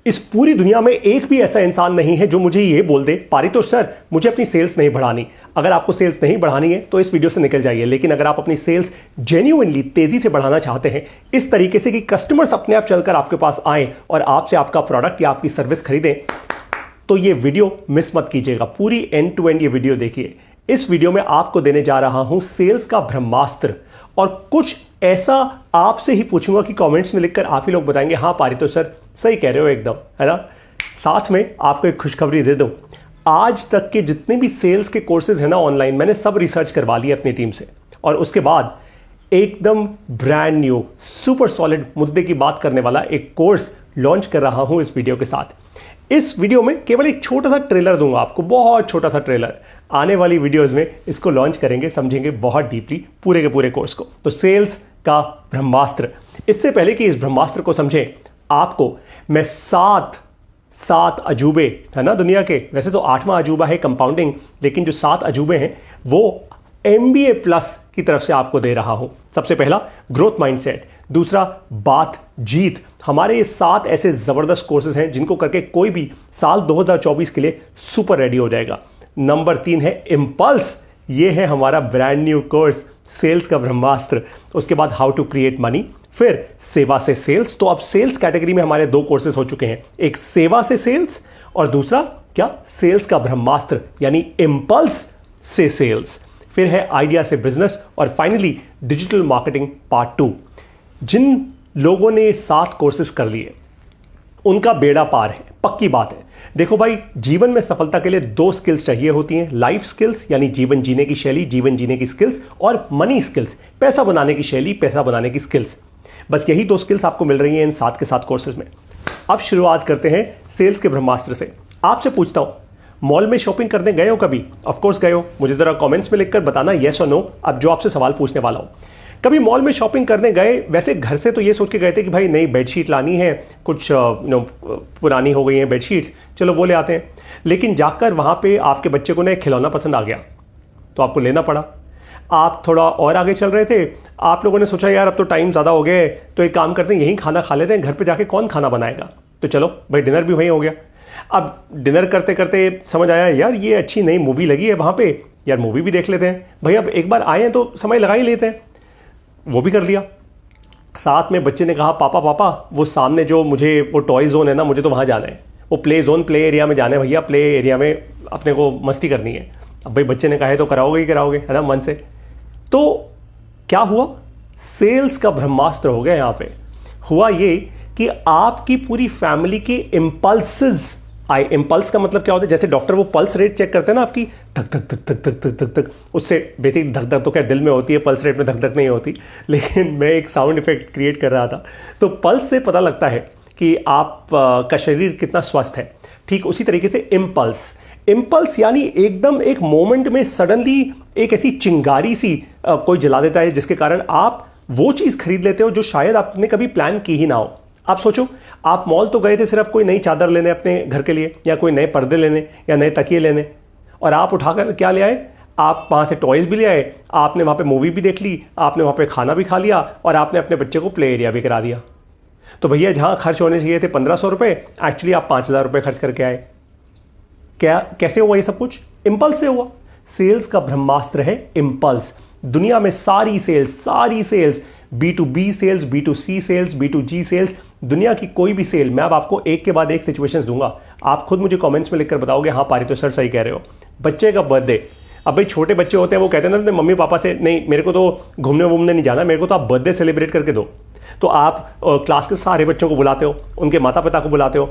इस पूरी दुनिया में एक भी ऐसा इंसान नहीं है जो मुझे ये बोल दे पारितोष सर मुझे अपनी सेल्स नहीं बढ़ानी। अगर आपको सेल्स नहीं बढ़ानी है तो इस वीडियो से निकल जाइए, लेकिन अगर आप अपनी सेल्स जेन्युइनली तेजी से बढ़ाना चाहते हैं इस तरीके से कि कस्टमर्स अपने आप चलकर आपके पास आए और आपसे आपका प्रोडक्ट या आपकी सर्विस खरीदें, तो ये वीडियो मिस मत कीजिएगा। पूरी एंड टू एंड ये वीडियो देखिए। इस वीडियो में आपको देने जा रहा हूं सेल्स का ब्रह्मास्त्र, और कुछ ऐसा आपसे ही पूछूंगा कि कमेंट्स में लिखकर आप ही लोग बताएंगे हाँ पारितोष सर सही कह रहे हो एकदम, है ना। साथ में आपको एक खुशखबरी दे दूं, आज तक के जितने भी सेल्स के कोर्सेज हैं ना ऑनलाइन, मैंने सब रिसर्च करवा लिया अपनी टीम से, और उसके बाद एकदम ब्रांड न्यू सुपर सॉलिड मुद्दे की बात करने वाला एक कोर्स लॉन्च कर रहा हूं इस वीडियो के साथ। इस वीडियो में केवल एक छोटा सा ट्रेलर दूंगा आपको, बहुत छोटा सा ट्रेलर। आने वाली वीडियोस में इसको लॉन्च करेंगे, समझेंगे बहुत डीपली पूरे के पूरे कोर्स को। तो सेल्स का ब्रह्मास्त्र। इससे पहले कि इस ब्रह्मास्त्र को समझें, आपको मैं सात अजूबे है ना दुनिया के, वैसे तो 8वां अजूबा है कंपाउंडिंग, लेकिन जो 7 अजूबे हैं वो MBA प्लस की तरफ से आपको दे रहा हूं। सबसे पहला ग्रोथ माइंडसेट, दूसरा बात जीत। हमारे ये 7 ऐसे जबरदस्त कोर्सेज हैं जिनको करके कोई भी साल 2024 के लिए सुपर रेडी हो जाएगा। नंबर 3 है इंपल्स, ये है हमारा ब्रांड न्यू कोर्स सेल्स का ब्रह्मास्त्र। उसके बाद हाउ टू क्रिएट मनी, फिर सेवा से सेल्स। तो अब सेल्स कैटेगरी में हमारे 2 कोर्सेज हो चुके हैं, एक सेवा से सेल्स और दूसरा क्या, सेल्स का ब्रह्मास्त्र यानी इंपल्स से सेल्स। फिर है आइडिया से बिजनेस, और फाइनली डिजिटल मार्केटिंग पार्ट 2। जिन लोगों ने 7 कोर्सेज कर लिए उनका बेड़ा पार है, पक्की बात है। देखो भाई, जीवन में सफलता के लिए 2 स्किल्स चाहिए होती हैं, लाइफ स्किल्स यानी जीवन जीने की शैली, जीवन जीने की स्किल्स, और मनी स्किल्स, पैसा बनाने की शैली, पैसा बनाने की स्किल्स। बस यही 2 स्किल्स आपको मिल रही हैं इन 7 के 7 कोर्सेज में। अब शुरुआत करते हैं सेल्स के ब्रह्मास्त्र से। आपसे पूछता हूं, मॉल में शॉपिंग करने गए हो कभी? ऑफ कोर्स गए हो, मुझे जरा कमेंट्स में लिखकर बताना येस और नो। अब जो आपसे सवाल पूछने वाला हूं, कभी मॉल में शॉपिंग करने गए? वैसे घर से तो ये सोच के गए थे कि भाई नई बेडशीट लानी है, कुछ पुरानी हो गई हैं बेडशीट्स, चलो वो ले आते हैं। लेकिन जाकर वहां पे आपके बच्चे को ना एक खिलौना पसंद आ गया तो आपको लेना पड़ा। आप थोड़ा और आगे चल रहे थे, आप लोगों ने सोचा यार अब तो टाइम ज़्यादा हो गया है, तो एक काम करते हैं यहीं खाना खा लेते हैं, घर पे जाके कौन खाना बनाएगा। तो चलो भाई डिनर भी वहीं हो गया। अब डिनर करते करते समझ आया यार ये अच्छी नई मूवी लगी है वहाँ पे, यार मूवी भी देख लेते हैं भाई, अब एक बार आए हैं तो समय लगा ही लेते हैं, वो भी कर लिया। साथ में बच्चे ने कहा पापा पापा वो सामने जो मुझे वो टॉय जोन है ना, मुझे तो वहाँ जाना है, वो प्ले जोन प्ले एरिया में जाना है भैया, प्ले एरिया में अपने को मस्ती करनी है। अब भाई बच्चे ने कहा है तो कराओगे ही कराओगे, है ना, मन से। तो क्या हुआ, सेल्स का ब्रह्मास्त्र हो गया। यहाँ पे हुआ ये कि आपकी पूरी फैमिली के इम्पल्सेस आए। इम्पल्स का मतलब क्या होता है, जैसे डॉक्टर वो पल्स रेट चेक करते हैं ना आपकी, धक धक धक धक धक धक धक धक, उससे बेसिक धक धक तो क्या दिल में होती है, पल्स रेट में धक धक नहीं होती। लेकिन मैं एक साउंड इफेक्ट क्रिएट कर रहा था, तो पल्स से पता लगता है कि आप का शरीर कितना स्वस्थ है। ठीक उसी तरीके से इम्पल्स यानी एकदम एक मोमेंट में सडनली एक ऐसी चिंगारी सी कोई जला देता है जिसके कारण आप वो चीज़ खरीद लेते हो जो शायद आपने कभी प्लान की ही ना हो। आप सोचो, आप मॉल तो गए थे सिर्फ कोई नई चादर लेने अपने घर के लिए, या कोई नए पर्दे लेने, या नए तकिए लेने, और आप उठाकर क्या ले आए, आप वहाँ से टॉयज़ भी ले आए, आपने वहाँ पे मूवी भी देख ली, आपने वहाँ पे खाना भी खा लिया, और आपने अपने बच्चे को प्ले एरिया भी करा दिया। तो भैया जहाँ खर्च होने चाहिए थे 1500 रुपये, एक्चुअली आप 5000 रुपये खर्च करके आए। क्या कैसे हुआ ये सब कुछ? इम्पल्स से हुआ। सेल्स का ब्रह्मास्त्र है इम्पल्स। दुनिया में सारी sales B2B sales, B2C sales, B2G sales, दुनिया की कोई भी सेल, मैं अब आपको एक के बाद एक सिचुएशंस दूंगा, आप खुद मुझे कमेंट्स में लिखकर बताओगे हाँ पारितोष सर सही कह रहे हो। बच्चे का बर्थडे, अब भाई छोटे बच्चे होते हैं वो कहते हैं ना अपने मम्मी पापा से, नहीं मेरे को तो घूमने वूमने नहीं जाना, मेरे को तो आप बर्थडे सेलिब्रेट करके दो। तो आप क्लास के सारे बच्चों को बुलाते हो, उनके माता पिता को बुलाते हो,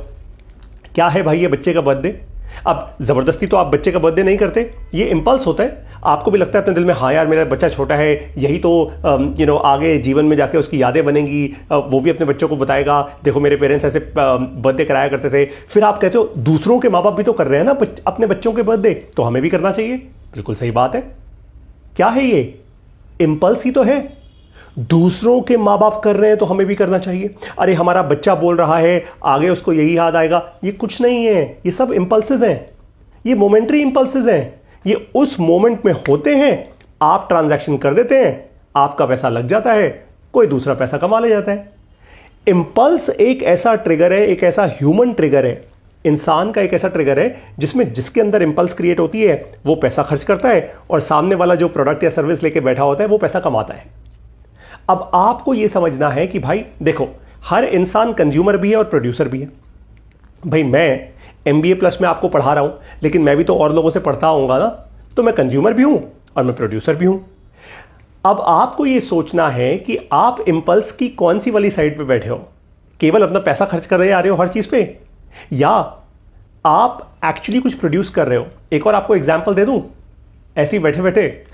क्या है भाई ये बच्चे का बर्थडे। अब जबरदस्ती तो आप बच्चे का बर्थडे नहीं करते, ये इंपल्स होता है। आपको भी लगता है अपने दिल में हाँ यार मेरा बच्चा छोटा है, यही तो आगे जीवन में जाके उसकी यादें बनेंगी, वो भी अपने बच्चों को बताएगा देखो मेरे पेरेंट्स ऐसे बर्थडे कराया करते थे। फिर आप कहते हो दूसरों के माँ बाप भी तो कर रहे हैं ना अपने बच्चों के बर्थडे, तो हमें भी करना चाहिए। बिल्कुल सही बात है। क्या है ये? इंपल्स ही तो है। दूसरों के माँ बाप कर रहे हैं तो हमें भी करना चाहिए। अरे हमारा बच्चा बोल रहा है आगे उसको यही याद आएगा, ये कुछ नहीं है, ये सब इंपल्सेस हैं, ये मोमेंट्री इंपल्सेस हैं। ये उस मोमेंट में होते हैं, आप ट्रांजैक्शन कर देते हैं, आपका पैसा लग जाता है, कोई दूसरा पैसा कमा ले जाता है। इंपल्स एक ऐसा ट्रिगर है, एक ऐसा ह्यूमन ट्रिगर है, इंसान का एक ऐसा ट्रिगर है जिसमें जिसके अंदर इंपल्स क्रिएट होती है वो पैसा खर्च करता है और सामने वाला जो प्रोडक्ट या सर्विस लेके बैठा होता है वो पैसा कमाता है। अब आपको ये समझना है कि भाई देखो, हर इंसान कंज्यूमर भी है और प्रोड्यूसर भी है। भाई मैं MBA प्लस में आपको पढ़ा रहा हूं, लेकिन मैं भी तो और लोगों से पढ़ता होऊंगा ना, तो मैं कंज्यूमर भी हूं और मैं प्रोड्यूसर भी हूं। अब आपको ये सोचना है कि आप इंपल्स की कौन सी वाली साइड पे बैठे हो, केवल अपना पैसा खर्च कर रहे आ रहे हो हर चीज पे, या आप एक्चुअली कुछ प्रोड्यूस कर रहे हो। एक और आपको एग्जांपल दे दूं, ऐसे ही बैठे बैठे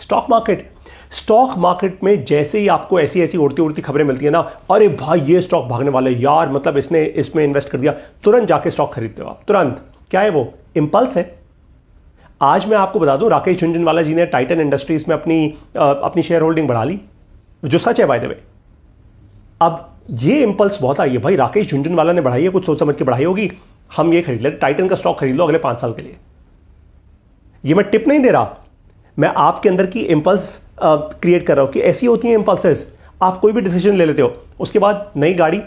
स्टॉक मार्केट में जैसे ही आपको ऐसी ऐसी उड़ती उड़ती खबरें मिलती है ना, अरे भाई ये स्टॉक भागने वाला है यार, मतलब इसने इसमें इन्वेस्ट कर दिया, तुरंत जाके स्टॉक खरीदते हो आप तुरंत। क्या है वो? इंपल्स है। आज मैं आपको बता दूं, राकेश झुनझुनवाला जी ने टाइटन इंडस्ट्रीज में अपनी शेयर होल्डिंग बढ़ा ली, जो सच है बाय द वे। अब ये इंपल्स बहुत आई है भाई, राकेश झुनझुनवाला ने बढ़ाई है, कुछ सोच समझ के बढ़ाई होगी, हम ये खरीद ले, टाइटन का स्टॉक खरीद लो अगले 5 साल के लिए। ये मैं टिप नहीं दे रहा, मैं आपके अंदर की इंपल्स क्रिएट कर रहा हूं कि ऐसी होती हैं इंपल्सेस। आप कोई भी डिसीजन ले लेते हो, उसके बाद नई गाड़ी,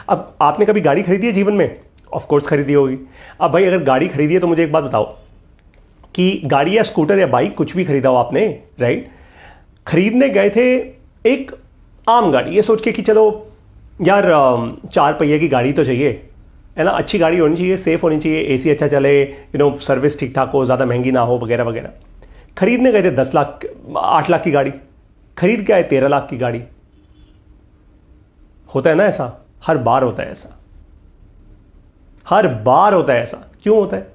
अब आपने कभी गाड़ी खरीदी है जीवन में? ऑफ कोर्स खरीदी होगी। अब भाई अगर गाड़ी खरीदी है तो मुझे एक बात बताओ कि गाड़ी या स्कूटर या बाइक कुछ भी खरीदा हो आपने, राइट, खरीदने गए थे एक आम गाड़ी, ये सोच के कि चलो यार 4 पहिए की गाड़ी तो चाहिए, है ना, अच्छी गाड़ी होनी चाहिए, सेफ होनी चाहिए, AC अच्छा चले, सर्विस ठीक ठाक हो, ज़्यादा महंगी ना हो, वगैरह वगैरह। खरीदने गए थे 10 लाख 8 लाख की गाड़ी, खरीद के आए 13 लाख की गाड़ी। होता है ना ऐसा, हर बार होता है ऐसा, हर बार होता है ऐसा। क्यों होता है?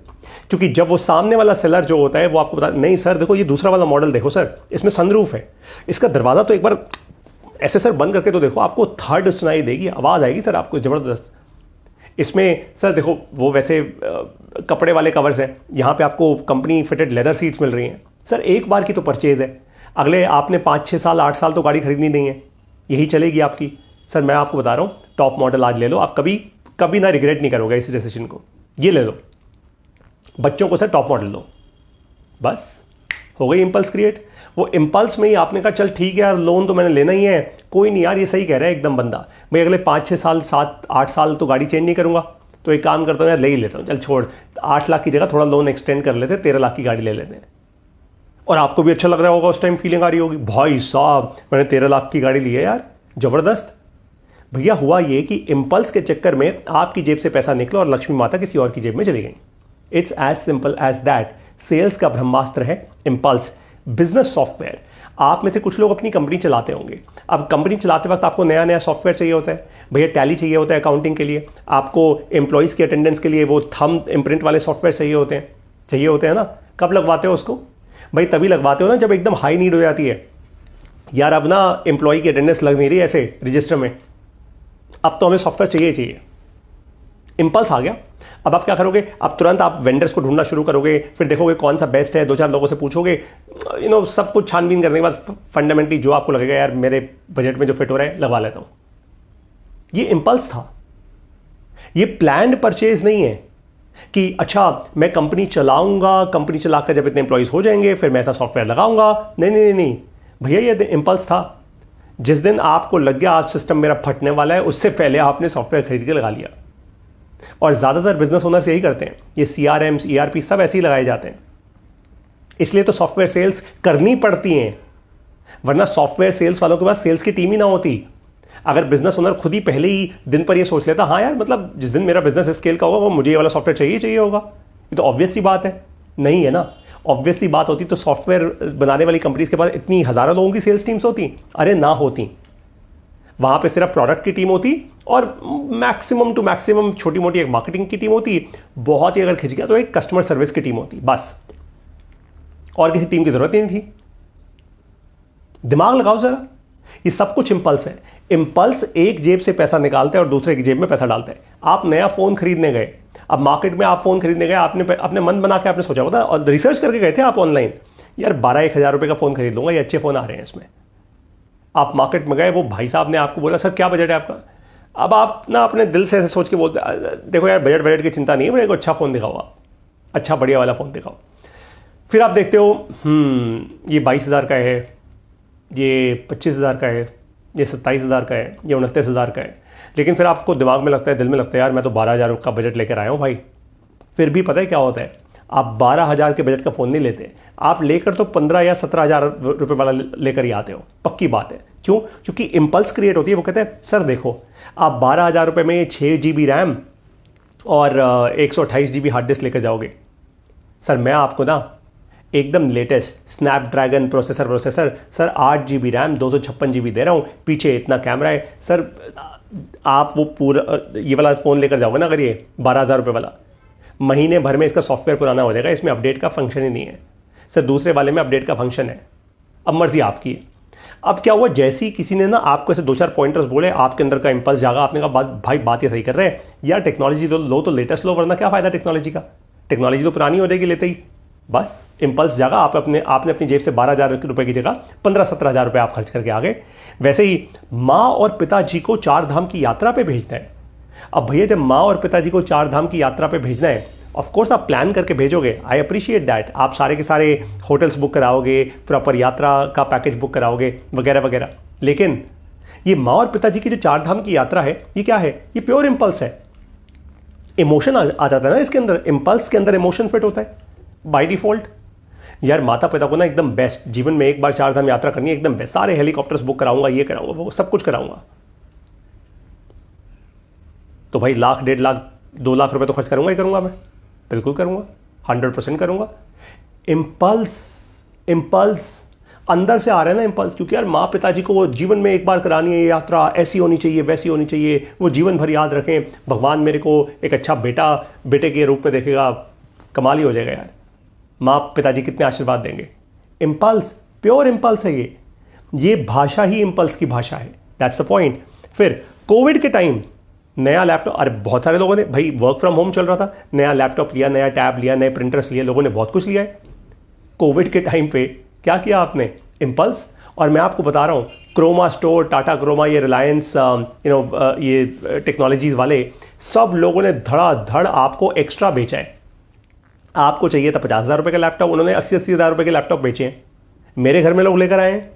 क्योंकि जब वो सामने वाला सेलर जो होता है वो आपको बता, नहीं सर देखो ये दूसरा वाला मॉडल देखो सर, इसमें सनरूफ है, इसका दरवाजा तो एक बार ऐसे सर बंद करके तो देखो, आपको थर्ड सुनाई देगी, आवाज़ आएगी सर आपको ज़बरदस्त। इसमें सर देखो वो वैसे कपड़े वाले कवर्स हैं, यहाँ पे आपको कंपनी फिटेड लेदर सीट्स मिल रही हैं। सर एक बार की तो परचेज़ है, अगले आपने 5-6 साल 8 साल तो गाड़ी खरीदनी नहीं है, यही चलेगी आपकी। सर मैं आपको बता रहा हूँ, टॉप मॉडल आज ले लो, आप कभी कभी ना रिग्रेट नहीं करोगे इस डिसीजन को। ये ले लो, बच्चों को सर टॉप मॉडल लो, बस हो गई इंपल्स क्रिएट। वो इंपल्स में ही आपने कहा चल ठीक है यार, लोन तो मैंने लेना ही है, कोई नहीं यार, ये सही कह रहा है एकदम बंदा, भाई अगले 5-6 साल 7-8 साल तो गाड़ी चेंज नहीं करूंगा, तो एक काम करता हूँ यार, ले ही लेता हूँ, चल छोड़, 8 लाख की जगह थोड़ा लोन एक्सटेंड कर लेते, 13 लाख की गाड़ी ले लेते हैं। और आपको भी अच्छा लग रहा होगा, उस टाइम फीलिंग आ रही होगी, भाई साहब मैंने 13 लाख की गाड़ी ली है यार, ज़बरदस्त। भैया हुआ ये कि इंपल्स के चक्कर में आपकी जेब से पैसा निकला और लक्ष्मी माता किसी और की जेब में चली गई। It's as simple as that. Sales का ब्रह्मास्त्र है इंपल्स। बिजनेस सॉफ्टवेयर, आप में से कुछ लोग अपनी कंपनी चलाते होंगे, अब कंपनी चलाते वक्त आपको नया नया सॉफ्टवेयर चाहिए होता है, भैया टैली चाहिए होता है अकाउंटिंग के लिए, आपको एम्प्लॉयज़ की अटेंडेंस के लिए वो थंब इम्प्रिंट वाले सॉफ्टवेयर चाहिए होते हैं ना। कब लगवाते हो उसको? भाई तभी लगवाते हो ना जब एकदम हाई नीड हो जाती है, यार अब ना एम्प्लॉय की अटेंडेंस लग नहीं रही ऐसे रजिस्टर में, अब तो हमें सॉफ्टवेयर चाहिए ही चाहिए। इंपल्स आ गया, अब आप क्या करोगे? अब तुरंत आप वेंडर्स को ढूंढना शुरू करोगे, फिर देखोगे कौन सा बेस्ट है, 2-4 लोगों से पूछोगे, सब कुछ छानबीन करने के बाद फंडामेंटली जो आपको लगेगा यार मेरे बजट में जो फिट हो रहा है लगवा लेता हूं। ये इंपल्स था, ये प्लान्ड परचेज नहीं है कि अच्छा मैं कंपनी चलाऊंगा, कंपनी चलाकर जब इतने एम्प्लॉयज हो जाएंगे फिर मैं ऐसा सॉफ्टवेयर लगाऊंगा। नहीं नहीं नहीं नहीं भैया, ये इंपल्स था। जिस दिन आपको लग गया आज सिस्टम मेरा फटने वाला है, उससे पहले आपने सॉफ्टवेयर खरीद के लगा लिया। और ज़्यादातर बिजनेस ओनर्स यही करते हैं, ये CRMs ERP सब ऐसे ही लगाए जाते हैं, इसलिए तो सॉफ्टवेयर सेल्स करनी पड़ती हैं, वरना सॉफ्टवेयर सेल्स वालों के पास सेल्स की टीम ही ना होती। अगर बिजनेस ओनर खुद ही पहले ही दिन पर ये सोच लेता, हाँ यार मतलब जिस दिन मेरा बिजनेस स्केल का होगा वो मुझे ये वाला सॉफ्टवेयर चाहिए होगा, ये तो ऑब्वियस सी बात है। नहीं है ना, ऑब्वियसली बात होती तो सॉफ्टवेयर बनाने वाली कंपनीज के पास इतनी हज़ारों लोगों की सेल्स टीम्स होती? अरे ना होती, वहाँ पे सिर्फ प्रोडक्ट की टीम होती और मैक्सिमम टू मैक्सिमम छोटी मोटी एक मार्केटिंग की टीम होती, बहुत ही अगर खिंच गया तो एक कस्टमर सर्विस की टीम होती, बस, और किसी टीम की जरूरत ही नहीं थी। दिमाग लगाओ जरा, ये सब कुछ इंपल्स है। इंपल्स एक जेब से पैसा निकालता है और दूसरे की जेब में पैसा डालता है। आप नया फोन खरीदने गए, अब मार्केट में आप फोन खरीदने गए, आपने अपने मन बना के आपने सोचा होता और रिसर्च करके गए थे आप ऑनलाइन, यार 12-1 हज़ार रुपये का फोन खरीद लूंगा, ये अच्छे फोन आ रहे हैं इसमें। आप मार्केट में गए, वो भाई साहब ने आपको बोला सर क्या बजट है आपका? अब आप ना अपने दिल से ऐसे सोच के बोलते देखो यार बजट की चिंता नहीं है, मेरे को अच्छा फ़ोन दिखाओ, आप अच्छा बढ़िया वाला फ़ोन दिखाओ। फिर आप देखते हो ये 22,000 का है, ये 25,000 का है, ये 27,000 का है, ये 29,000 का है। लेकिन फिर आपको दिमाग में लगता है, दिल में लगता है यार मैं तो 12,000 का बजट लेकर आया हूँ भाई। फिर भी पता है क्या होता है, आप 12,000 के बजट का फ़ोन नहीं लेते, आप लेकर तो 15 या 17,000 रुपये वाला लेकर ही आते हो, पक्की बात है। क्यों? क्योंकि इम्पल्स क्रिएट होती है। वो कहते हैं सर देखो आप 12,000 रुपये में 6 GB रैम और 128 GB हार्ड डिस्क लेकर जाओगे। सर मैं आपको ना एकदम latest Snapdragon processor sir 8 GB RAM 256 GB दे रहा हूँ, पीछे इतना कैमरा है सर। आप वो पूरा ये वाला फ़ोन लेकर जाओगे ना, अगर ये 12,000 रुपये वाला, महीने भर में इसका सॉफ्टवेयर पुराना हो जाएगा, इसमें अपडेट का फंक्शन ही नहीं है। सर दूसरे वाले में अपडेट का फंक्शन है। अब मर्जी आपकी है। अब क्या हुआ, जैसे ही किसी ने ना आपको ऐसे 2-4 पॉइंटर्स बोले, आपके अंदर का इंपल्स जागा, आपने कहा भाई बात ये सही कर रहे हैं यार, टेक्नोलॉजी तो लो, तो लेटेस्ट लो, वरना क्या फायदा टेक्नोलॉजी का, टेक्नोलॉजी तो पुरानी हो जाएगी लेते ही। बस इंपल्स जागा, आपने अपनी जेब से 12,000 रुपये की जगह 15-17,000 रुपये आप खर्च करके आ गए। वैसे ही माँ और पिताजी को 4 धाम की यात्रा पे भेजना है। अब भैया जब माँ और पिताजी को 4 धाम की यात्रा पे भेजना है, ऑफ कोर्स आप प्लान करके भेजोगे, आई अप्रिशिएट दैट। आप सारे के सारे होटल्स बुक कराओगे, प्रॉपर यात्रा का पैकेज बुक कराओगे वगैरह वगैरह। लेकिन ये माँ और पिताजी की जो 4 धाम की यात्रा है, ये क्या है? ये प्योर इंपल्स है। इमोशन आ जाता है ना इसके अंदर, इंपल्स के अंदर इमोशन फिट होता है बाय डिफॉल्ट। यार माता पिता को ना एकदम बेस्ट, जीवन में एक बार 4 धाम यात्रा करनी है, एकदम बेस्ट, सारे हेलीकॉप्टर्स बुक कराऊंगा, ये कराऊंगा, वो सब कुछ कराऊंगा। तो भाई 1,00,000, 1.5 लाख, 2 लाख रुपए तो खर्च करूंगा ही करूंगा, मैं बिल्कुल करूंगा, 100% करूंगा। इंपल्स अंदर से आ रहा है ना इंपल्स, क्योंकि यार माँ पिताजी को वो जीवन में एक बार करानी है यात्रा, ऐसी होनी चाहिए, वैसी होनी चाहिए, वो जीवन भर याद रखें, भगवान मेरे को एक अच्छा बेटे के रूप में देखेगा, कमाल ही हो जाएगा यार, माँ पिताजी कितने आशीर्वाद देंगे। इंपल्स, प्योर इंपल्स है ये भाषा ही इंपल्स की भाषा है, दैट्स द पॉइंट। फिर कोविड के टाइम नया लैपटॉप, अरे बहुत सारे लोगों ने, भाई वर्क फ्रॉम होम चल रहा था, नया लैपटॉप लिया, नया टैब लिया, नए प्रिंटर्स लिए, लोगों ने बहुत कुछ लिया है। कोविड के टाइम पे क्या किया आपने? इंपल्स। और मैं आपको बता रहा हूँ, क्रोमा स्टोर, टाटा क्रोमा, ये रिलायंस ये टेक्नोलॉजीज वाले सब लोगों ने धड़ाधड़ आपको एक्स्ट्रा बेचा है। आपको चाहिए था 50,000 रुपये का लैपटॉप, उन्होंने 80,000 रुपये के लैपटॉप बेचे हैं। मेरे घर में लोग लेकर आए हैं।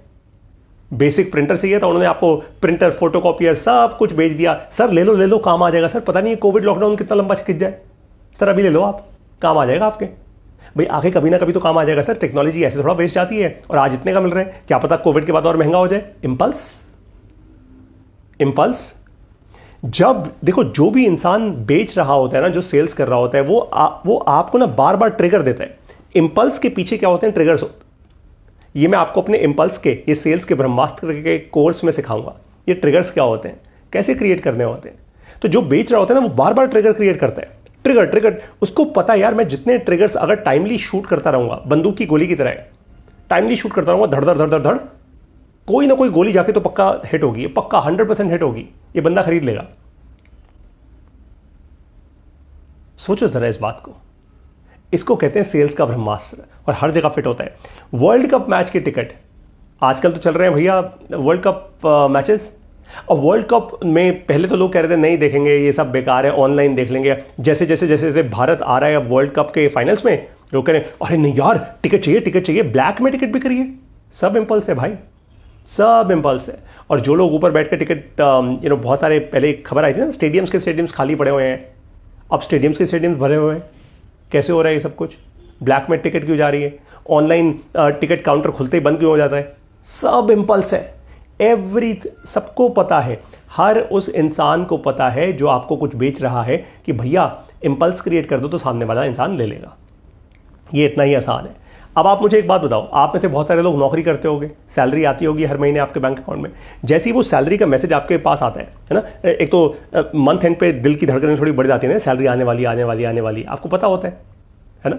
बेसिक प्रिंटर चाहिए था, उन्होंने आपको प्रिंटर, फोटोकॉपियर सब कुछ बेच दिया। सर ले लो काम आ जाएगा। सर पता नहीं कोविड लॉकडाउन कितना लंबा खिंच जाए, सर अभी ले लो, आप काम आ जाएगा आपके। भाई आगे कभी ना कभी तो काम आ जाएगा सर, टेक्नोलॉजी ऐसे थोड़ा बेच जाती है, और आज इतने का मिल रहा है, क्या पता कोविड के बाद और महंगा हो जाए। इंपल्स। जब देखो जो भी इंसान बेच रहा होता है ना, जो सेल्स कर रहा होता है, वो आपको ना बार बार ट्रिगर देता है। इंपल्स के पीछे क्या होते हैं? ट्रिगर्स होते हैं। ये मैं आपको अपने इंपल्स के, ये सेल्स के ब्रह्मास्त्र के कोर्स में सिखाऊंगा, ये ट्रिगर्स क्या होते हैं, कैसे क्रिएट करने होते हैं। तो जो बेच रहा होता है ना, वो बार बार ट्रिगर क्रिएट करता है। ट्रिगर उसको पता है यार, मैं जितने ट्रिगर्स अगर टाइमली शूट करता रहूंगा, बंदूक की गोली की तरह है, टाइमली शूट करता रहूंगा, धड़ धड़ धड़ धड़ धड़, कोई ना कोई गोली जाके तो पक्का हिट होगी, पक्का 100% हिट होगी, ये बंदा खरीद लेगा। सोचो जरा इस बात को। इसको कहते हैं सेल्स का ब्रह्मास्त्र, और हर जगह फिट होता है। वर्ल्ड कप मैच के टिकट आजकल तो चल रहे हैं भैया, वर्ल्ड कप मैचेस। और वर्ल्ड कप में पहले तो लोग कह रहे थे नहीं देखेंगे, ये सब बेकार है, ऑनलाइन देख लेंगे। जैसे जैसे भारत आ रहा है अब वर्ल्ड कप के फाइनल्स में, लोग कह रहे हैं अरे नहीं यार टिकट चाहिए, ब्लैक में टिकट भी करिए। सब इंपल्स है भाई, सब इंपल्स है। और जो लोग ऊपर बैठ कर टिकट बहुत सारे, पहले खबर आई थी ना, स्टेडियम्स खाली पड़े हुए हैं, अब स्टेडियम्स भरे हुए हैं। कैसे हो रहा है ये सब कुछ? ब्लैक में टिकट क्यों जा रही है? ऑनलाइन टिकट काउंटर खुलते ही बंद क्यों हो जाता है? सब इंपल्स है। सबको पता है, हर उस इंसान को पता है जो आपको कुछ बेच रहा है कि भैया इंपल्स क्रिएट कर दो तो सामने वाला इंसान ले लेगा। ये इतना ही आसान है। अब आप मुझे एक बात बताओ, आप में से बहुत सारे लोग नौकरी करते होंगे, सैलरी आती होगी हर महीने आपके बैंक अकाउंट में। जैसे ही वो सैलरी का मैसेज आपके पास आता है ना, एक तो मंथ एंड पे दिल की धड़कनें थोड़ी बढ़ जाती है ना, सैलरी आने वाली, आपको पता होता है ना,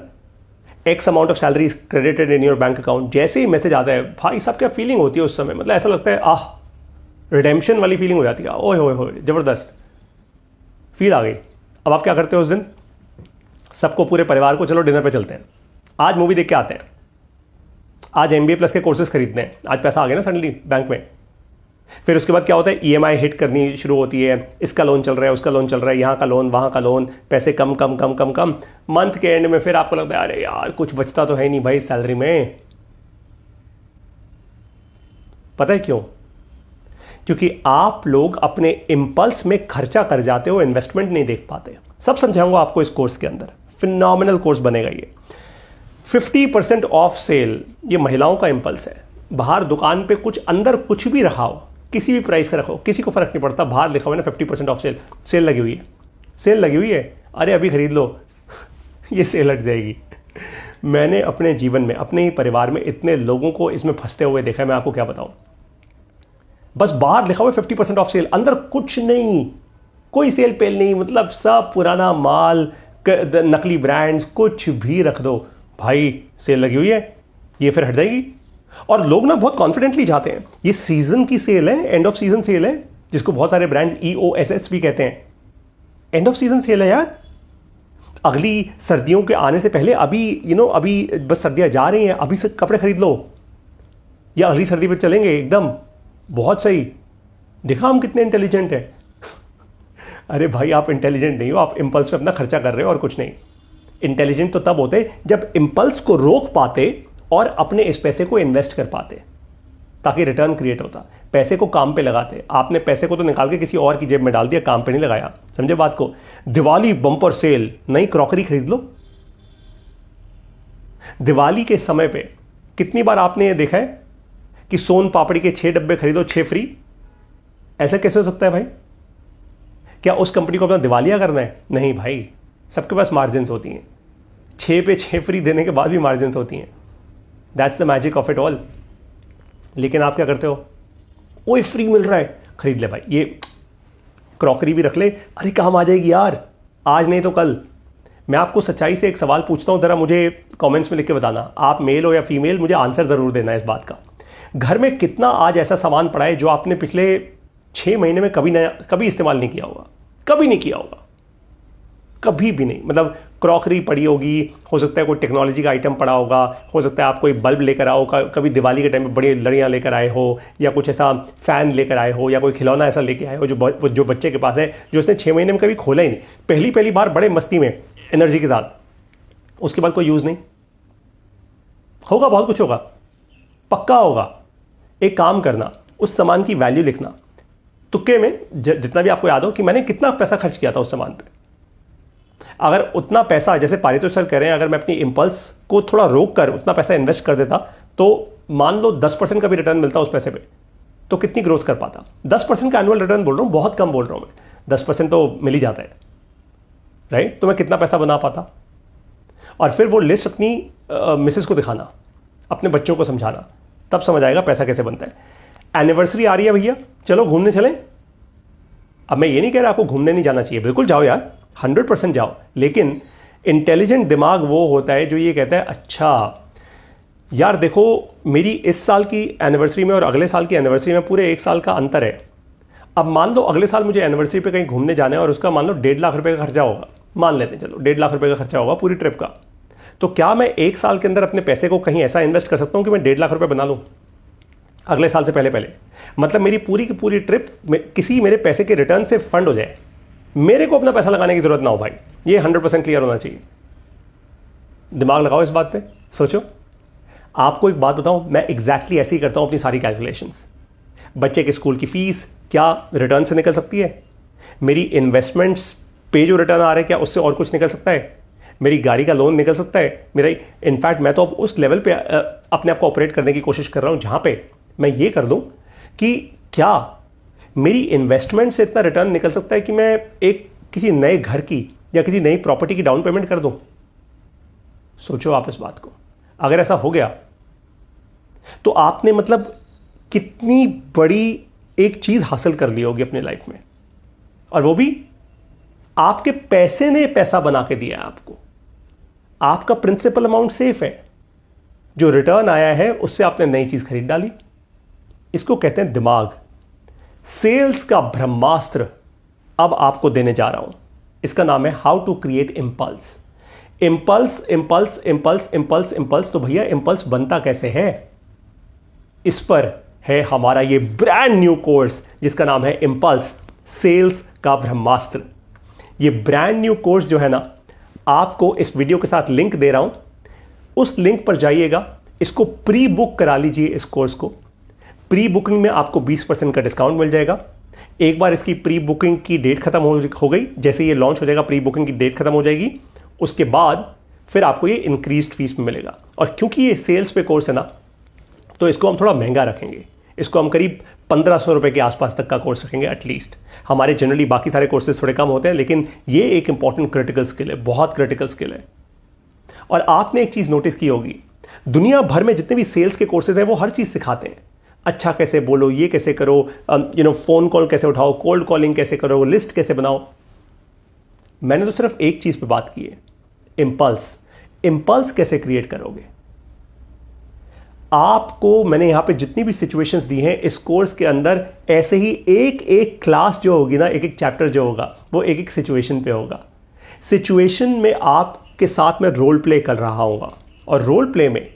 x amount of salary is credited in your bank account. जैसे ही मैसेज आता है, भाई साहब क्या फीलिंग होती है उस समय, मतलब ऐसा लगता है रिडेम्पशन वाली फीलिंग हो जाती है। ओए होए जबरदस्त फील आ गई। अब आप क्या करते हो उस दिन? सबको, पूरे परिवार को, चलो डिनर पे चलते हैं, आज मूवी देख के आते हैं, आज MBA प्लस के कोर्सेज खरीदने हैं, आज पैसा आ गया ना सडनली बैंक में। फिर उसके बाद क्या होता है, EMI हिट करनी शुरू होती है, इसका लोन चल रहा है, उसका लोन चल रहा है, यहाँ का लोन, वहाँ का लोन, पैसे कम। मंथ के एंड में फिर आपको लगता है अरे यार कुछ बचता तो है नहीं भाई सैलरी में। पता है क्यों? क्योंकि आप लोग अपने इंपल्स में खर्चा कर जाते हो, इन्वेस्टमेंट नहीं देख पाते। सब समझाऊंगा आपको इस कोर्स के अंदर, फिनोमिनल कोर्स बनेगा ये। 50% ऑफ सेल, ये महिलाओं का इंपल्स है। बाहर दुकान पे कुछ अंदर कुछ भी रखा हो, किसी भी प्राइस का रखो, किसी को फर्क नहीं पड़ता, बाहर लिखा हुआ है ना 50% ऑफ सेल, सेल लगी हुई है, सेल लगी हुई है, अरे अभी खरीद लो ये सेल हट जाएगी। मैंने अपने जीवन में, अपने ही परिवार में इतने लोगों को इसमें फंसते हुए देखा है, मैं आपको क्या बताऊं। बस बाहर लिखा हुआ 50% ऑफ सेल, अंदर कुछ नहीं, कोई सेल पेल नहीं, मतलब सब पुराना माल, नकली ब्रांड्स, कुछ भी रख दो भाई, सेल लगी हुई है, ये फिर हट जाएगी। और लोग ना बहुत कॉन्फिडेंटली जाते हैं, ये सीजन की सेल है, एंड ऑफ सीजन सेल है, जिसको बहुत सारे ब्रांड EOSS भी कहते हैं। एंड ऑफ सीजन सेल है यार, अगली सर्दियों के आने से पहले अभी अभी बस सर्दियां जा रही हैं, अभी से कपड़े खरीद लो, या अगली सर्दी पे चलेंगे एकदम, बहुत सही। देखा हम कितने इंटेलिजेंट हैं। अरे भाई आप इंटेलिजेंट नहीं हो, आप इंपल्स पे अपना खर्चा कर रहे हो और कुछ नहीं। इंटेलिजेंट तो तब होते जब इंपल्स को रोक पाते और अपने इस पैसे को इन्वेस्ट कर पाते, ताकि रिटर्न क्रिएट होता। पैसे को काम पे लगाते। आपने पैसे को तो निकाल के किसी और की जेब में डाल दिया, काम पे नहीं लगाया। समझे बात को। दिवाली बम्पर सेल, नई क्रॉकरी खरीद लो। दिवाली के समय पे कितनी बार आपने ये देखा है कि सोन पापड़ी के 6 डब्बे खरीदो 6 फ्री? ऐसा कैसे हो सकता है भाई? क्या उस कंपनी को अपना दिवालिया करना है? नहीं भाई, सबके पास मार्जिन होती हैं। 6 पे 6 फ्री देने के बाद भी मार्जिन होती हैं। That's the magic of it all. लेकिन आप क्या करते हो? ओए फ्री मिल रहा है, खरीद ले भाई, ये क्रॉकरी भी रख ले, अरे काम आ जाएगी यार, आज नहीं तो कल। मैं आपको सच्चाई से एक सवाल पूछता हूं, जरा मुझे कमेंट्स में लिख के बताना, आप मेल हो या फीमेल, मुझे आंसर जरूर देना है इस बात का। घर में कितना आज ऐसा सामान पड़ा है जो आपने पिछले 6 महीने में कभी इस्तेमाल नहीं किया होगा? कभी नहीं किया होगा, कभी भी नहीं। मतलब क्रॉकरी पड़ी होगी, हो सकता है कोई टेक्नोलॉजी का आइटम पड़ा होगा, हो सकता है आप कोई बल्ब लेकर आओ, कभी दिवाली के टाइम पे बड़ी लड़ियाँ लेकर आए हो, या कुछ ऐसा फैन लेकर आए हो, या कोई खिलौना ऐसा लेके आए हो जो बच्चे के पास है, जो उसने 6 महीने में कभी खोला ही नहीं, पहली बार बड़े मस्ती में एनर्जी के साथ, उसके बाद कोई यूज़ नहीं होगा। बहुत कुछ होगा, पक्का होगा। एक काम करना, उस सामान की वैल्यू लिखना, तुक्के में जितना भी आपको याद हो कि मैंने कितना पैसा खर्च किया था उस सामान पे। अगर उतना पैसा, जैसे पारितोष सर कह रहे हैं, अगर मैं अपनी इंपल्स को थोड़ा रोक कर उतना पैसा इन्वेस्ट कर देता, तो मान लो 10% का भी रिटर्न मिलता उस पैसे पे, तो कितनी ग्रोथ कर पाता? 10% का एनुअल रिटर्न बोल रहा हूं, बहुत कम बोल रहा हूं मैं, 10% तो मिल ही जाता है, राइट? तो मैं कितना पैसा बना पाता? और फिर वो लिस्ट अपनी मिसेस को दिखाना, अपने बच्चों को समझाना, तब समझ आएगा पैसा कैसे बनता है। एनिवर्सरी आ रही है भैया, चलो घूमने चलें। अब मैं ये नहीं कह रहा आपको घूमने नहीं जाना चाहिए, बिल्कुल जाओ यार, 100% जाओ। लेकिन इंटेलिजेंट दिमाग वो होता है जो ये कहता है, अच्छा यार देखो, मेरी इस साल की एनिवर्सरी में और अगले साल की एनिवर्सरी में पूरे 1 साल का अंतर है। अब मान लो अगले साल मुझे एनिवर्सरी पे कहीं घूमने जाना है और उसका मान लो 1.5 लाख रुपए का खर्चा होगा, मान लेते हैं, चलो 1.5 लाख रुपए का खर्चा होगा पूरी ट्रिप का। तो क्या मैं 1 साल के अंदर अपने पैसे को कहीं ऐसा इन्वेस्ट कर सकता हूं कि मैं 1.5 लाख रुपए बना लूं अगले साल से पहले? मतलब मेरी पूरी की पूरी ट्रिप किसी मेरे पैसे के रिटर्न से फंड हो जाए, मेरे को अपना पैसा लगाने की जरूरत ना हो भाई। ये 100% क्लियर होना चाहिए। दिमाग लगाओ इस बात पे, सोचो। आपको एक बात बताऊं, मैं एग्जैक्टली ऐसे ही करता हूं अपनी सारी कैलकुलेशंस। बच्चे के स्कूल की फीस क्या रिटर्न से निकल सकती है? मेरी इन्वेस्टमेंट्स पे जो रिटर्न आ रहे हैं, क्या उससे और कुछ निकल सकता है? मेरी गाड़ी का लोन निकल सकता है मेरा? इनफैक्ट मैं तो अब उस लेवल पे अपने आप को ऑपरेट करने की कोशिश कर रहा हूं जहां पे मैं ये कर दूं कि क्या मेरी इन्वेस्टमेंट से इतना रिटर्न निकल सकता है कि मैं एक किसी नए घर की या किसी नई प्रॉपर्टी की डाउन पेमेंट कर दूं। सोचो आप इस बात को। अगर ऐसा हो गया तो आपने मतलब कितनी बड़ी एक चीज हासिल कर ली होगी अपनी लाइफ में, और वो भी आपके पैसे ने पैसा बना के दिया है आपको। आपका प्रिंसिपल अमाउंट सेफ है, जो रिटर्न आया है उससे आपने नई चीज खरीद डाली। इसको कहते हैं दिमाग। सेल्स का ब्रह्मास्त्र अब आपको देने जा रहा हूं, इसका नाम है how to create impulse. Impulse impulse impulse impulse impulse. तो भैया इंपल्स बनता कैसे है, इस पर है हमारा ये ब्रांड न्यू कोर्स जिसका नाम है इंपल्स सेल्स का ब्रह्मास्त्र। ये ब्रांड न्यू कोर्स जो है ना, आपको इस वीडियो के साथ लिंक दे रहा हूं, उस लिंक पर जाइएगा, इसको प्री बुक करा लीजिए इस कोर्स को। प्री बुकिंग में आपको 20% का डिस्काउंट मिल जाएगा। एक बार इसकी प्री बुकिंग की डेट खत्म हो गई, जैसे ये लॉन्च हो जाएगा, प्री बुकिंग की डेट खत्म हो जाएगी, उसके बाद फिर आपको ये इंक्रीज्ड फीस में मिलेगा। और क्योंकि ये सेल्स पे कोर्स है ना, तो इसको हम थोड़ा महंगा रखेंगे। इसको हम करीब 1500 रुपए के आसपास तक का कोर्स रखेंगे एटलीस्ट। हमारे जनरली बाकी सारे कोर्सेज थोड़े कम होते हैं, लेकिन ये एक इंपॉर्टेंट क्रिटिकल स्किल है, बहुत क्रिटिकल स्किल है। और आपने एक चीज़ नोटिस की होगी, दुनिया भर में जितने भी सेल्स के कोर्सेज हैं वो हर चीज़ सिखाते हैं। अच्छा कैसे बोलो, ये कैसे करो, फ़ोन कॉल कैसे उठाओ, कोल्ड कॉलिंग कैसे करो, लिस्ट कैसे बनाओ। मैंने तो सिर्फ एक चीज़ पे बात की है, इम्पल्स कैसे क्रिएट करोगे। आपको मैंने यहां पे जितनी भी सिचुएशंस दी हैं इस कोर्स के अंदर, ऐसे ही एक एक क्लास जो होगी ना, एक एक चैप्टर जो होगा वो एक एक सिचुएशन पे होगा। सिचुएशन में आपके साथ में रोल प्ले कर रहा हूँगा, और रोल प्ले में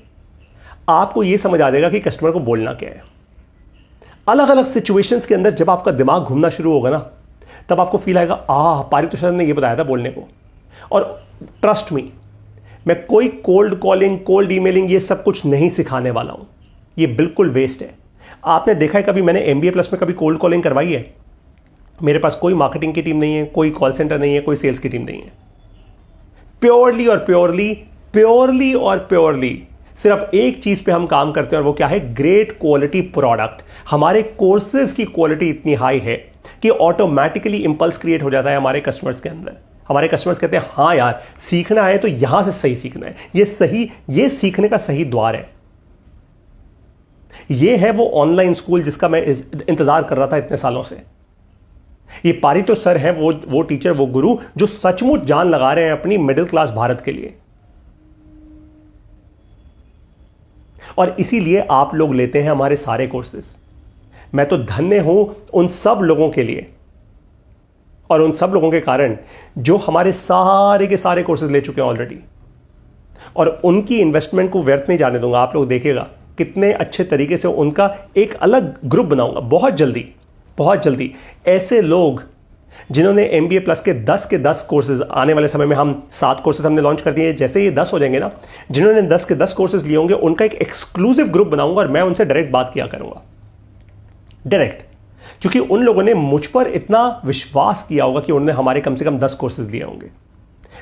आपको ये समझ आ जाएगा कि कस्टमर को बोलना क्या है। अलग अलग सिचुएशंस के अंदर जब आपका दिमाग घूमना शुरू होगा ना, तब आपको फील आएगा पारितोष सर ने ये बताया था बोलने को। और ट्रस्ट मी, मैं कोई कोल्ड कॉलिंग, कोल्ड ईमेलिंग ये सब कुछ नहीं सिखाने वाला हूं, ये बिल्कुल वेस्ट है। आपने देखा है कभी मैंने MBA प्लस में कभी कोल्ड कॉलिंग करवाई है? मेरे पास कोई मार्केटिंग की टीम नहीं है, कोई कॉल सेंटर नहीं है, कोई सेल्स की टीम नहीं है। प्योरली और प्योरली सिर्फ एक चीज पे हम काम करते हैं, और वो क्या है? Great quality product. हमारे कोर्सेज की क्वालिटी इतनी हाई है कि ऑटोमेटिकली इंपल्स क्रिएट हो जाता है हमारे कस्टमर्स के अंदर। हमारे कस्टमर्स कहते हैं हाँ यार, सीखना है तो यहां से सही सीखना है, ये सीखने का सही द्वार है। ये है वो ऑनलाइन स्कूल जिसका मैं इंतजार कर रहा था इतने सालों से। ये पारितोष सर हैं, वो टीचर, वो गुरु जो सचमुच जान लगा रहे हैं अपनी मिडिल क्लास भारत के लिए। और इसीलिए आप लोग लेते हैं हमारे सारे कोर्सेज। मैं तो धन्य हूं उन सब लोगों के लिए, और उन सब लोगों के कारण जो हमारे सारे के सारे कोर्सेज ले चुके हैं ऑलरेडी। और उनकी इन्वेस्टमेंट को व्यर्थ नहीं जाने दूंगा। आप लोग देखिएगा कितने अच्छे तरीके से उनका एक अलग ग्रुप बनाऊंगा बहुत जल्दी। ऐसे लोग जिन्होंने MBA प्लस के 10 कोर्सेज, आने वाले समय में हम 7 कोर्सेज हमने लॉन्च कर दिए, जैसे ये 10 हो जाएंगे ना, जिन्होंने 10 कोर्सेज लिए होंगे उनका एक एक्सक्लूसिव ग्रुप बनाऊंगा, और मैं उनसे डायरेक्ट बात किया करूंगा, डायरेक्ट। क्योंकि उन लोगों ने मुझ पर इतना विश्वास किया होगा कि उन्होंने हमारे कम से कम 10 कोर्सेज लिए होंगे।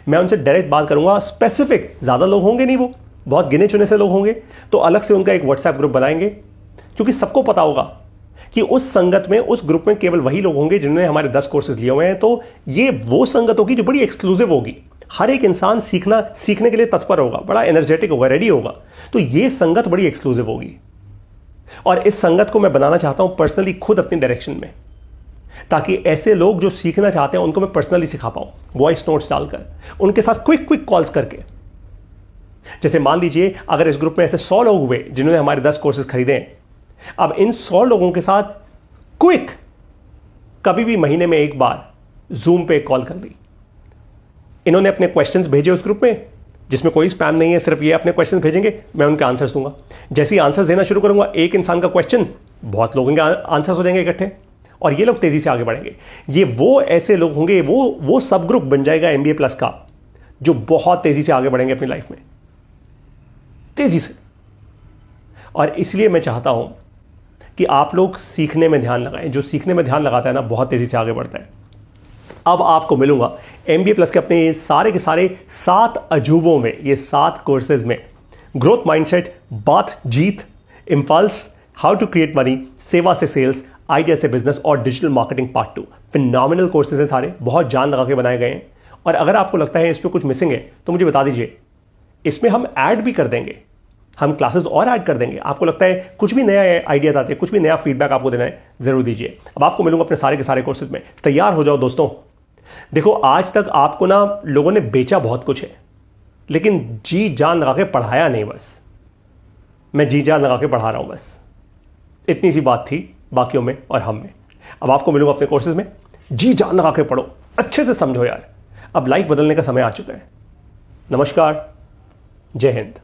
मैं उनसे डायरेक्ट बात करूंगा, स्पेसिफिक, ज़्यादा लोग होंगे नहीं, वो बहुत गिने चुने से लोग होंगे, तो अलग से उनका एक व्हाट्सएप ग्रुप बनाएंगे। क्योंकि सबको पता होगा कि उस संगत में, उस ग्रुप में केवल वही लोग होंगे जिन्होंने हमारे 10 कोर्सेज लिए हुए हैं। तो ये वो संगत होगी जो बड़ी एक्सक्लूसिव होगी। हर एक इंसान सीखने के लिए तत्पर होगा, बड़ा एनर्जेटिक होगा, रेडी होगा। तो ये संगत बड़ी एक्सक्लूसिव होगी, और इस संगत को मैं बनाना चाहता हूं पर्सनली, खुद अपनी डायरेक्शन में, ताकि ऐसे लोग जो सीखना चाहते हैं उनको मैं पर्सनली सिखा पाऊं, वॉइस नोट्स डालकर, उनके साथ क्विक कॉल्स करके। जैसे मान लीजिए अगर इस ग्रुप में ऐसे 100 लोग हुए जिन्होंने हमारे 10 कोर्सेज खरीदे हैं, अब इन 100 लोगों के साथ क्विक कभी भी महीने में एक बार जूम पे कॉल कर दी। इन्होंने अपने क्वेश्चंस भेजे उस ग्रुप में, जिसमें कोई स्पैम नहीं है, सिर्फ ये अपने क्वेश्चन भेजेंगे, मैं उनके आंसर्स दूंगा। जैसे ही आंसर्स देना शुरू करूंगा, एक इंसान का क्वेश्चन, बहुत लोगों के आंसर्स हो जाएंगे इकट्ठे, और ये लोग तेजी से आगे बढ़ेंगे। ये वो ऐसे लोग होंगे, वो सब ग्रुप बन जाएगा MBA प्लस का, जो बहुत तेजी से आगे बढ़ेंगे अपनी लाइफ में, तेजी से। और इसलिए मैं चाहता हूं कि आप लोग सीखने में ध्यान लगाएं। जो सीखने में ध्यान लगाता है ना, बहुत तेजी से आगे बढ़ता है। अब आपको मिलूंगा MBA प्लस के अपने ये सारे के सारे 7 अजूबों में, ये 7 कोर्सेज में, ग्रोथ माइंडसेट, बात जीत, impulse, how to create money, सेवा से सेल्स, आइडिया से बिजनेस, और digital marketing part 2। Phenomenal courses हैं सारे, बहुत जान लगा के बनाए गए हैं। और अगर आपको लगता है इसमें कुछ मिसिंग है तो मुझे बता दीजिए, इसमें हम ऐड भी कर देंगे, हम क्लासेस और ऐड कर देंगे। आपको लगता है कुछ भी नया आइडिया आते हैं, कुछ भी नया फीडबैक आपको देना है, जरूर दीजिए। अब आपको मिलूंगा अपने सारे के सारे कोर्सेज में। तैयार हो जाओ दोस्तों। देखो, आज तक आपको ना लोगों ने बेचा बहुत कुछ है, लेकिन जी जान लगा के पढ़ाया नहीं। बस मैं जी जान लगा के पढ़ा रहा हूं, बस इतनी सी बात थी बाकियों में और हम में। अब आपको मिलूंगा अपने कोर्सेज में। जी जान लगा के पढ़ो, अच्छे से समझो यार। अब लाइफ बदलने का समय आ चुका है। नमस्कार, जय हिंद।